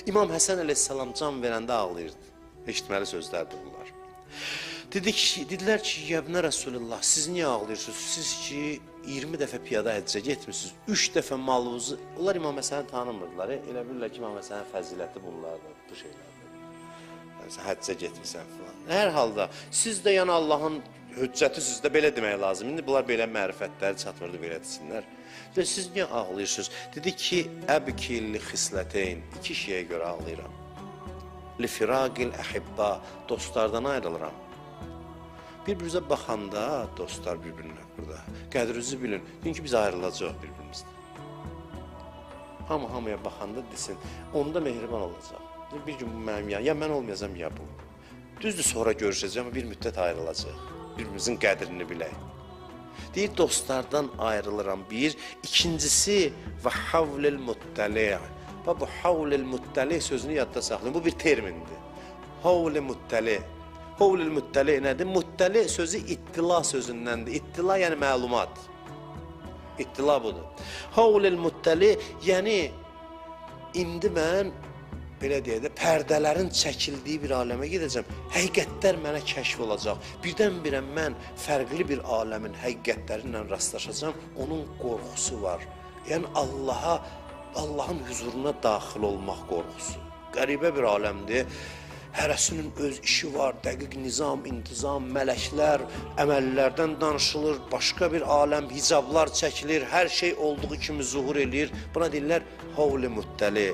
İmam Həsən əleyhissalam can verəndə ağlayırdı. Eşitməli sözlərdir bunlar. Dedilər ki, Yəbnə Rasulullah, siz niyə ağlayırsınız? Siz ki, 20 dəfə piyada həccə getmişsiniz, 3 dəfə malınızı... Onlar İmam Həsəni tanımırdılar. Elə bilirlər ki, İmam Həsənin fəziləti bunlardır, bu şeylərdir. Yəni, həccə getmişsən filan. Hər halda, siz də yəni Allahın hüccəti sizdə belə demək lazım. İndi bunlar belə mərifətləri çatmırdı, belə etsinlər. Siz niyə ağlayırsınız? Dedi ki, əbkilli xisləteyn, 2 şeyə görə ağlayıram. Lifiraqil əhibba, dostlardan ayrılıram. Bir-birimizə baxanda, dostlar bir-birinə burada, qədrinizi bilin, çünki biz ayrılacaq bir-birimizdən. Hamıya baxanda desin, onda mehriban olacaq. Bir gün bu mənim ya mən olmayacam, ya bu. Düzdür, sonra görüşəcəm, amma bir müddət ayrılacaq. Bir-birimizin qədrini bilək. Deyir, dostlardan ayrılıram bir. İkincisi, və havlil muttəli'. Və bu havlil muttəli' sözünü yadda saxlayın. Bu bir termindir. Havlil muttəli'. Havlil muttəli' nədir? Muttəli' sözü ittila sözündəndir. İttila yəni məlumat. İttila budur. Havlil muttəli' yəni indi mən belə deyək də, pərdələrin çəkildiyi bir aləmə gedəcəm. Həqiqətlər mənə kəşf olacaq. Birdən-birə mən fərqli bir aləmin həqiqətləri ilə rastlaşacağam. Onun qorxusu var. Yəni Allahın huzuruna daxil olmaq qorxusu. Qəribə bir aləmdir. Hərəsinin öz işi var, dəqiq nizam, intizam, mələklər, əməllərdən danışılır, başqa bir aləm, hicablar çəkilir, hər şey olduğu kimi zuhur eləyir. Buna deyirlər havl-i muttəli.